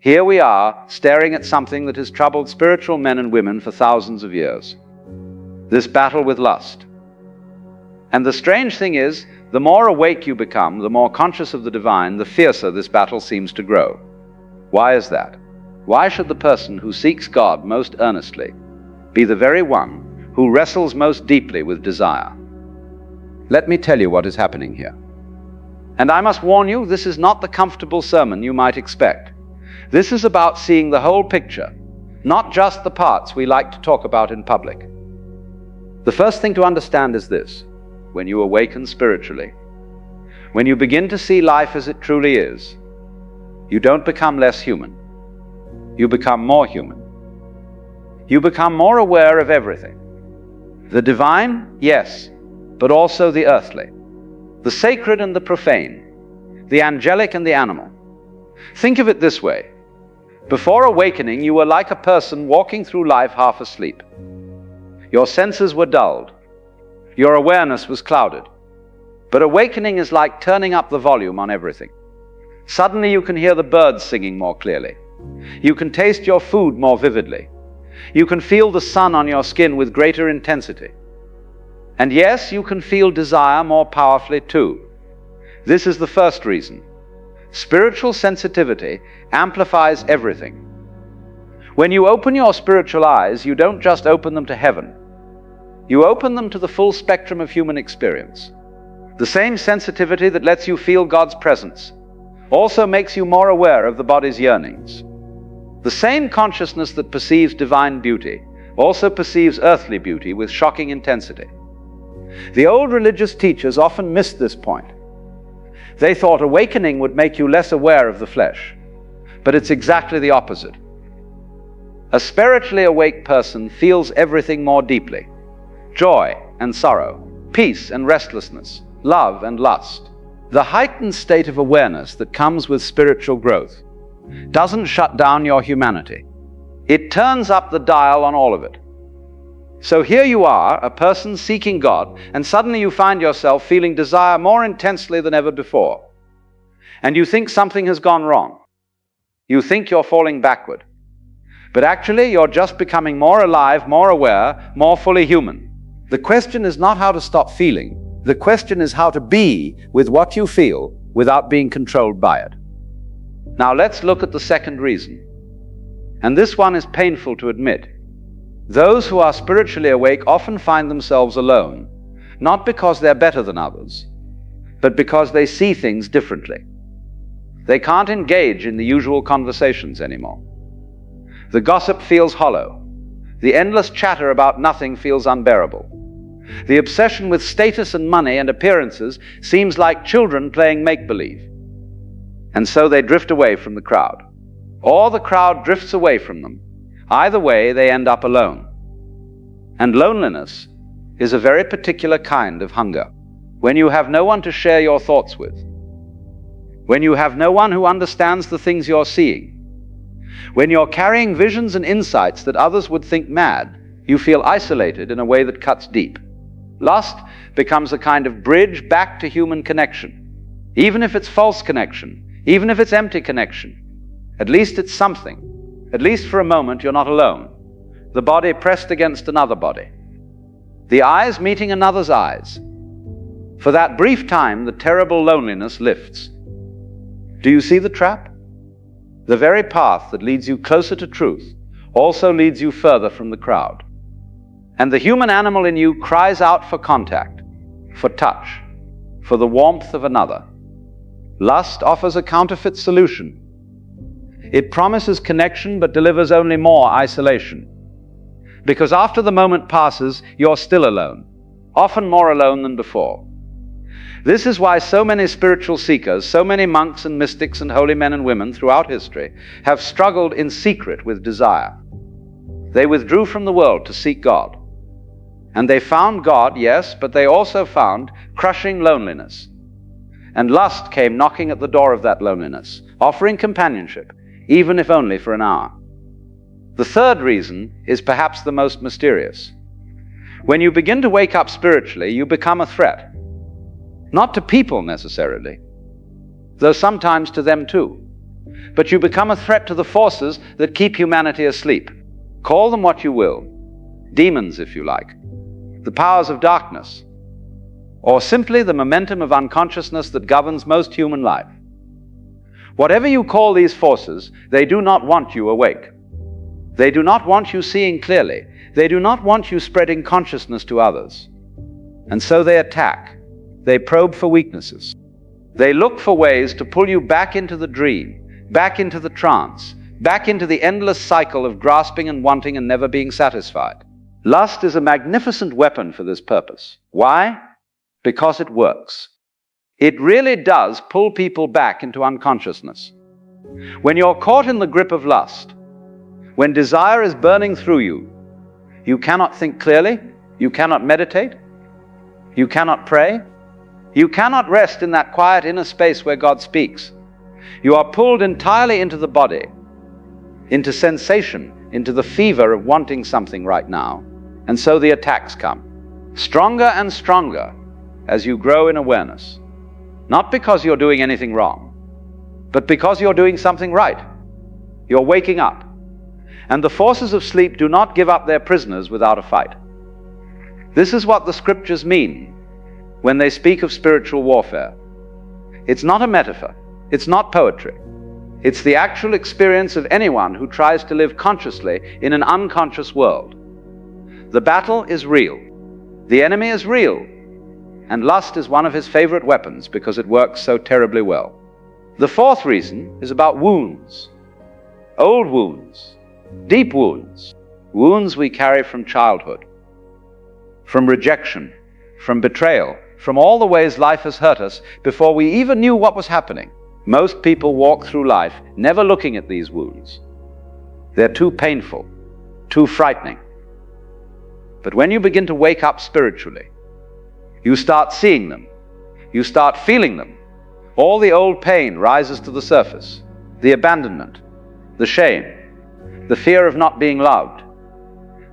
Here we are, staring at something that has troubled spiritual men and women for thousands of years. This battle with lust. And the strange thing is, the more awake you become, the more conscious of the divine, the fiercer this battle seems to grow. Why is that? Why should the person who seeks God most earnestly be the very one who wrestles most deeply with desire? Let me tell you what is happening here. And I must warn you, this is not the comfortable sermon you might expect. This is about seeing the whole picture, not just the parts we like to talk about in public. The first thing to understand is this: when you awaken spiritually, when you begin to see life as it truly is, you don't become less human. You become more human. You become more aware of everything. The divine, yes, but also the earthly, the sacred and the profane, the angelic and the animal. Think of it this way. Before awakening, you were like a person walking through life half asleep. Your senses were dulled. Your awareness was clouded. But awakening is like turning up the volume on everything. Suddenly you can hear the birds singing more clearly. You can taste your food more vividly. You can feel the sun on your skin with greater intensity. And yes, you can feel desire more powerfully too. This is the first reason. Spiritual sensitivity amplifies everything. When you open your spiritual eyes, you don't just open them to heaven. You open them to the full spectrum of human experience. The same sensitivity that lets you feel God's presence also makes you more aware of the body's yearnings. The same consciousness that perceives divine beauty also perceives earthly beauty with shocking intensity. The old religious teachers often missed this point. They thought awakening would make you less aware of the flesh, but it's exactly the opposite. A spiritually awake person feels everything more deeply: joy and sorrow, peace and restlessness, love and lust. The heightened state of awareness that comes with spiritual growth doesn't shut down your humanity. It turns up the dial on all of it. So here you are, a person seeking God, and suddenly you find yourself feeling desire more intensely than ever before. And you think something has gone wrong. You think you're falling backward. But actually, you're just becoming more alive, more aware, more fully human. The question is not how to stop feeling. The question is how to be with what you feel without being controlled by it. Now let's look at the second reason. And this one is painful to admit. Those who are spiritually awake often find themselves alone, not because they're better than others, but because they see things differently. They can't engage in the usual conversations anymore. The gossip feels hollow. The endless chatter about nothing feels unbearable. The obsession with status and money and appearances seems like children playing make-believe. And so they drift away from the crowd. Or the crowd drifts away from them. Either way, they end up alone. And loneliness is a very particular kind of hunger. When you have no one to share your thoughts with. When you have no one who understands the things you're seeing. When you're carrying visions and insights that others would think mad, you feel isolated in a way that cuts deep. Lust becomes a kind of bridge back to human connection. Even if it's false connection, even if it's empty connection, at least it's something. At least for a moment you're not alone. The body pressed against another body. The eyes meeting another's eyes. For that brief time, the terrible loneliness lifts. Do you see the trap? The very path that leads you closer to truth also leads you further from the crowd. And the human animal in you cries out for contact, for touch, for the warmth of another. Lust offers a counterfeit solution. It promises connection but delivers only more isolation. Because after the moment passes, you're still alone, often more alone than before. This is why so many spiritual seekers, so many monks and mystics and holy men and women throughout history have struggled in secret with desire. They withdrew from the world to seek God. And they found God, yes, but they also found crushing loneliness. And lust came knocking at the door of that loneliness, offering companionship, even if only for an hour. The third reason is perhaps the most mysterious. When you begin to wake up spiritually, you become a threat. Not to people necessarily, though sometimes to them too. but you become a threat to the forces that keep humanity asleep. Call them what you will. Demons, if you like. The powers of darkness. Or simply the momentum of unconsciousness that governs most human life. Whatever you call these forces, they do not want you awake. They do not want you seeing clearly. They do not want you spreading consciousness to others. And so they attack. They probe for weaknesses. They look for ways to pull you back into the dream, back into the trance, back into the endless cycle of grasping and wanting and never being satisfied. Lust is a magnificent weapon for this purpose. Why? Because it works. It really does pull people back into unconsciousness. When you're caught in the grip of lust, when desire is burning through you, you cannot think clearly, you cannot meditate, you cannot pray, you cannot rest in that quiet inner space where God speaks. You are pulled entirely into the body, into sensation, into the fever of wanting something right now. And so the attacks come, stronger and stronger as you grow in awareness. Not because you're doing anything wrong, but because you're doing something right. You're waking up. And the forces of sleep do not give up their prisoners without a fight. This is what the scriptures mean when they speak of spiritual warfare. It's not a metaphor. It's not poetry. It's the actual experience of anyone who tries to live consciously in an unconscious world. The battle is real. The enemy is real. And lust is one of his favorite weapons because it works so terribly well. The fourth reason is about wounds. Old wounds. Deep wounds. Wounds we carry from childhood. From rejection. From betrayal. From all the ways life has hurt us before we even knew what was happening. Most people walk through life never looking at these wounds. They're too painful. Too frightening. But when you begin to wake up spiritually, you start seeing them. You start feeling them. All the old pain rises to the surface. The abandonment, the shame, the fear of not being loved,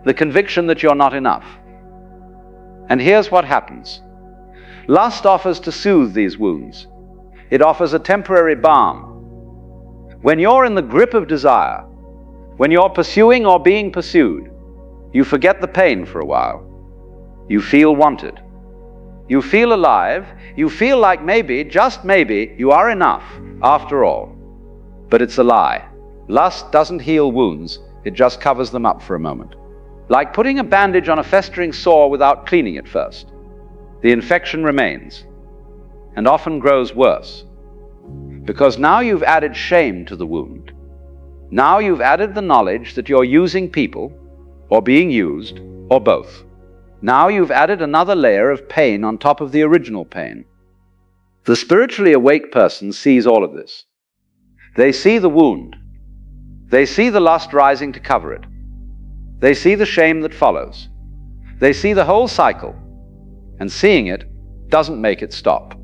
the conviction that you're not enough. And here's what happens. Lust offers to soothe these wounds. It offers a temporary balm. When you're in the grip of desire, when you're pursuing or being pursued, you forget the pain for a while. You feel wanted. You feel alive. You feel like maybe, just maybe, you are enough after all. But it's a lie. Lust doesn't heal wounds. It just covers them up for a moment. Like putting a bandage on a festering sore without cleaning it first. The infection remains and often grows worse. Because now you've added shame to the wound. Now you've added the knowledge that you're using people or being used, or both. Now you've added another layer of pain on top of the original pain. The spiritually awake person sees all of this. They see the wound. They see the lust rising to cover it. They see the shame that follows. They see the whole cycle. And seeing it doesn't make it stop.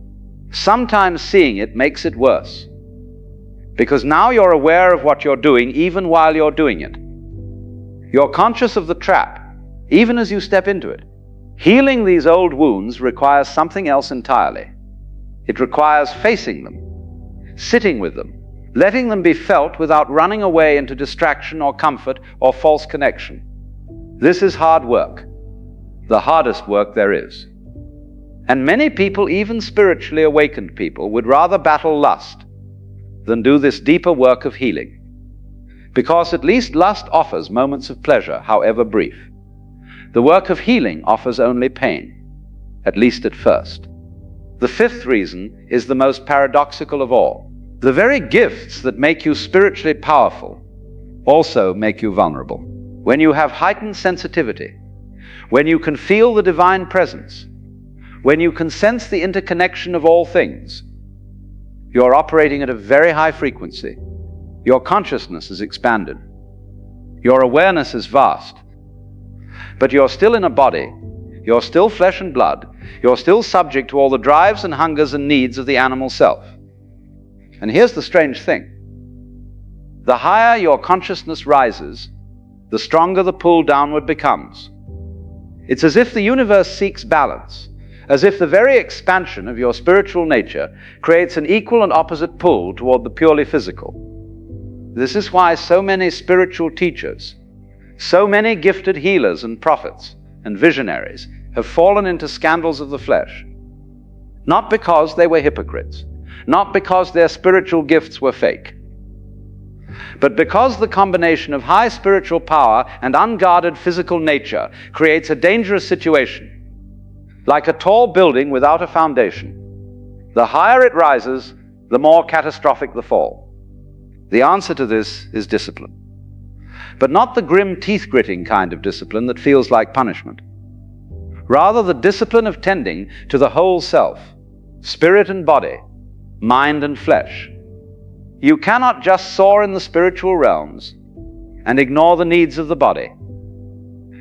Sometimes seeing it makes it worse. Because now you're aware of what you're doing even while you're doing it. You're conscious of the trap, even as you step into it. Healing these old wounds requires something else entirely. It requires facing them, sitting with them, letting them be felt without running away into distraction or comfort or false connection. This is hard work, the hardest work there is. And many people, even spiritually awakened people, would rather battle lust than do this deeper work of healing. Because at least lust offers moments of pleasure, however brief. The work of healing offers only pain, at least at first. The fifth reason is the most paradoxical of all. The very gifts that make you spiritually powerful also make you vulnerable. When you have heightened sensitivity, when you can feel the divine presence, when you can sense the interconnection of all things, you're operating at a very high frequency. Your consciousness is expanded. Your awareness is vast. But you're still in a body. You're still flesh and blood. You're still subject to all the drives and hungers and needs of the animal self. And here's the strange thing. The higher your consciousness rises, the stronger the pull downward becomes. It's as if the universe seeks balance, as if the very expansion of your spiritual nature creates an equal and opposite pull toward the purely physical. This is why so many spiritual teachers, so many gifted healers and prophets and visionaries have fallen into scandals of the flesh. Not because they were hypocrites, not because their spiritual gifts were fake, but because the combination of high spiritual power and unguarded physical nature creates a dangerous situation. Like a tall building without a foundation, the higher it rises, the more catastrophic the fall. The answer to this is discipline. But not the grim teeth-gritting kind of discipline that feels like punishment. Rather, the discipline of tending to the whole self, spirit and body, mind and flesh. You cannot just soar in the spiritual realms and ignore the needs of the body.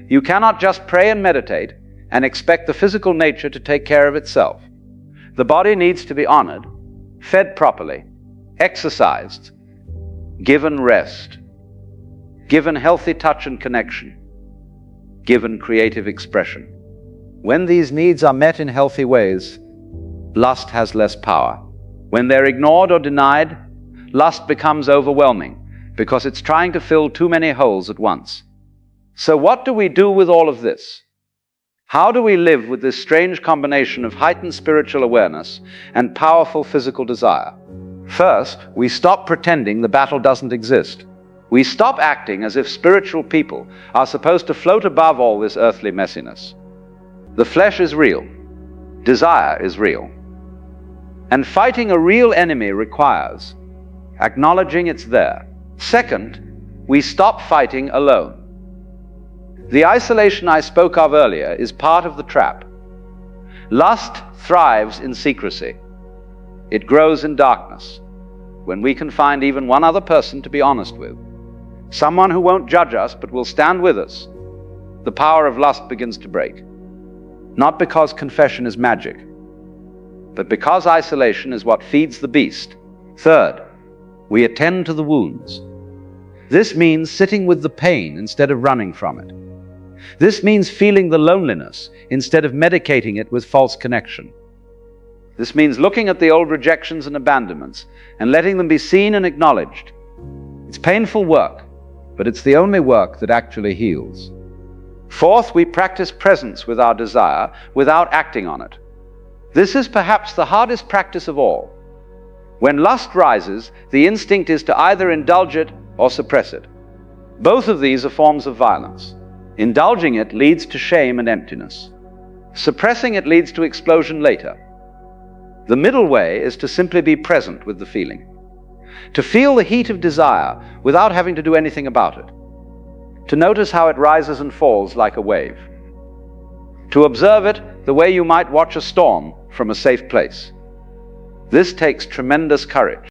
You cannot just pray and meditate and expect the physical nature to take care of itself. The body needs to be honored, fed properly, exercised, given rest, given healthy touch and connection, given creative expression. When these needs are met in healthy ways, lust has less power. When they're ignored or denied, lust becomes overwhelming because it's trying to fill too many holes at once. So what do we do with all of this? How do we live with this strange combination of heightened spiritual awareness and powerful physical desire? First, we stop pretending the battle doesn't exist. We stop acting as if spiritual people are supposed to float above all this earthly messiness. The flesh is real. Desire is real. And fighting a real enemy requires acknowledging it's there. Second, we stop fighting alone. The isolation I spoke of earlier is part of the trap. Lust thrives in secrecy. It grows in darkness, when we can find even one other person to be honest with, someone who won't judge us but will stand with us. The power of lust begins to break, not because confession is magic, but because isolation is what feeds the beast. Third, we attend to the wounds. This means sitting with the pain instead of running from it. This means feeling the loneliness instead of medicating it with false connection. This means looking at the old rejections and abandonments and letting them be seen and acknowledged. It's painful work, but it's the only work that actually heals. Fourth, we practice presence with our desire without acting on it. This is perhaps the hardest practice of all. When lust rises, the instinct is to either indulge it or suppress it. Both of these are forms of violence. Indulging it leads to shame and emptiness. Suppressing it leads to explosion later. The middle way is to simply be present with the feeling. To feel the heat of desire without having to do anything about it. To notice how it rises and falls like a wave. To observe it the way you might watch a storm from a safe place. This takes tremendous courage.